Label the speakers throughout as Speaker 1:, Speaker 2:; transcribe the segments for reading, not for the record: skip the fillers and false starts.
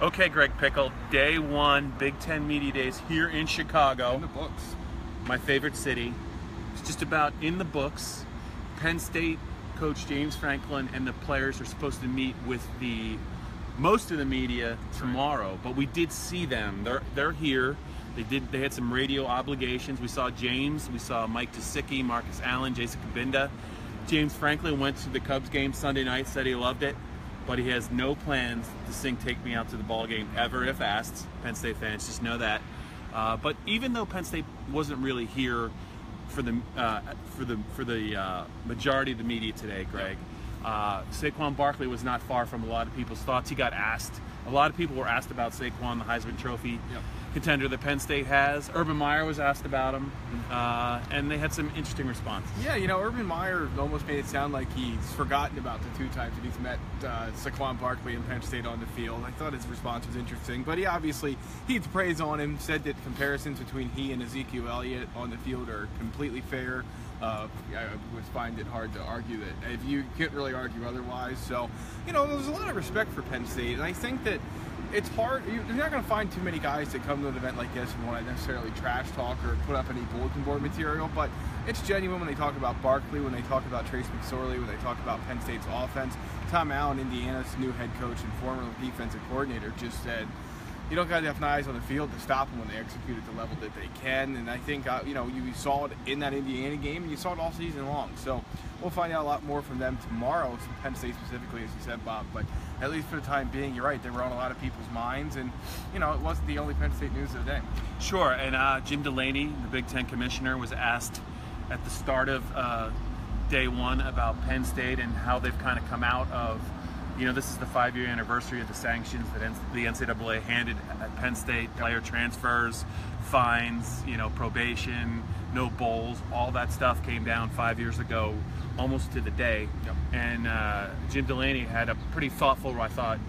Speaker 1: Okay, Greg Pickle, day one, Big Ten Media Days here in Chicago.
Speaker 2: In the books.
Speaker 1: My favorite city. It's just about in the books. Penn State coach James Franklin and the players are supposed to meet with most of the media tomorrow, but we did see them. They're here. They had some radio obligations. We saw James, we saw Mike Gesicki, Marcus Allen, Jason Kabinda. James Franklin went to the Cubs game Sunday night, said he loved it, but he has no plans to sing "Take Me Out to the Ball Game" ever if asked. Penn State fans just know that. But even though Penn State wasn't really here for the majority of the media today, Greg, Saquon Barkley was not far from a lot of people's thoughts. He got asked. A lot of people were asked about Saquon, the Heisman Trophy contender that Penn State has. Urban Meyer was asked about him, and they had some interesting responses.
Speaker 2: Yeah, you know, Urban Meyer almost made it sound like he's forgotten about the two times that he's met Saquon Barkley and Penn State on the field. I thought his response was interesting, but he obviously heaped praise on him, said that comparisons between he and Ezekiel Elliott on the field are completely fair. I would find it hard to argue that if you can't really argue otherwise. So, you know, there's a lot of respect for Penn State, and I think that it's hard. You're not going to find too many guys that come to an event like this and want to necessarily trash talk or put up any bulletin board material, but it's genuine when they talk about Barkley, when they talk about Trace McSorley, when they talk about Penn State's offense. Tom Allen, Indiana's new head coach and former defensive coordinator, just said, you don't got enough eyes on the field to stop them when they execute at the level that they can. And I think, you know, you saw it in that Indiana game, and you saw it all season long. So we'll find out a lot more from them tomorrow, Penn State specifically, as you said, Bob. But at least for the time being, you're right, they were on a lot of people's minds. And, you know, it wasn't the only Penn State news of the day.
Speaker 1: Sure, and Jim Delaney, the Big Ten commissioner, was asked at the start of day one about Penn State and how they've kind of come out of, you know, this is the 5-year anniversary of the sanctions that the NCAA handed at Penn State, player transfers, fines, you know, probation, no bowls, all that stuff came down 5 years ago, almost to the day. And Jim Delaney had a pretty thoughtful, I thought,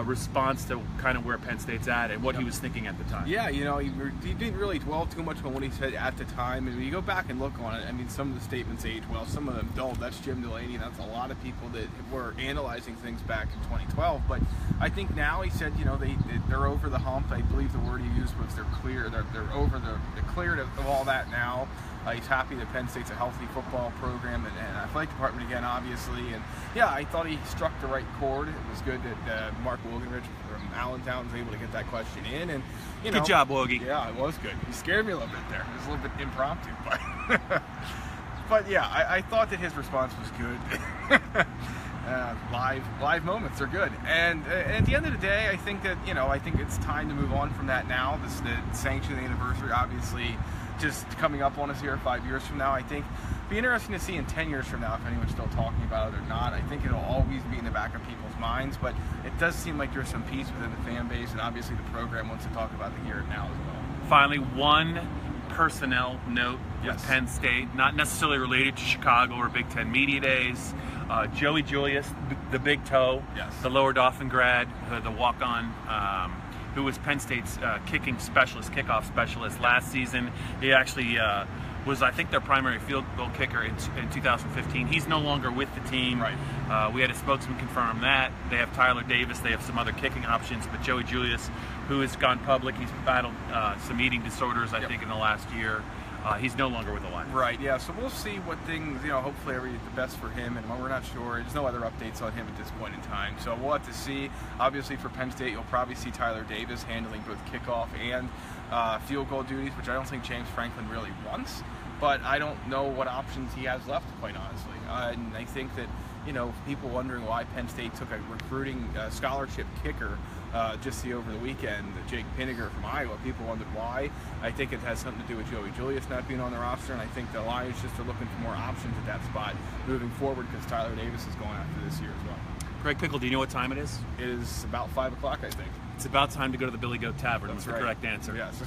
Speaker 1: response to kind of where Penn State's at and what he was thinking at the time.
Speaker 2: Yeah, you know, he didn't really dwell too much on what he said at the time. And when you go back and look on it, I mean, some of the statements age well, some of them don't. That's Jim Delaney. That's a lot of people that were analyzing things back in 2012. But I think now he said, you know, they're over the hump. I believe the word he used was they're clear. They're over they're cleared of all that now. He's happy that Penn State's a healthy football program and athletic department again, obviously. And yeah, I thought he struck the right chord. It was good that Mark Wilgenrich from Allentown was able to get that question in. And you know,
Speaker 1: good job, Wogie.
Speaker 2: Yeah, it was good. He scared me a little bit there. It was a little bit impromptu, but but yeah, I thought that his response was good. Live moments are good. And at the end of the day, I think that, you know, I think it's time to move on from that now. The sanctioning anniversary, obviously, just coming up on us here 5 years from now. I think it'll be interesting to see in 10 years from now if anyone's still talking about it or not. I think it'll always be in the back of people's minds, but it does seem like there's some peace within the fan base, and obviously the program wants to talk about the here and now as well.
Speaker 1: Finally, one personnel note with Penn State, not necessarily related to Chicago or Big Ten Media Days. Joey Julius, the big toe, the Lower Dauphin grad, the walk-on, who was Penn State's kickoff specialist last season. He actually was, I think, their primary field goal kicker in 2015. He's no longer with the team. Right. We had a spokesman confirm that. They have Tyler Davis. They have some other kicking options, but Joey Julius, who has gone public, he's battled some eating disorders, I think, in the last year. He's no longer with the line.
Speaker 2: Right, yeah, so we'll see what things, you know, hopefully are the best for him, and we're not sure. There's no other updates on him at this point in time, so we'll have to see. Obviously for Penn State, you'll probably see Tyler Davis handling both kickoff and field goal duties, which I don't think James Franklin really wants, but I don't know what options he has left, quite honestly. And I think that, you know, people wondering why Penn State took a recruiting scholarship kicker just over the weekend, Jake Pinniger from Iowa. People wondered why. I think it has something to do with Joey Julius not being on the roster, and I think the Lions just are looking for more options at that spot moving forward because Tyler Davis is going after this year as well.
Speaker 1: Greg Pickle, do you know what time it is?
Speaker 2: It is about 5 o'clock, I think.
Speaker 1: It's about time to go to the Billy Goat Tavern.
Speaker 2: That's
Speaker 1: was the correct answer.
Speaker 2: Yes.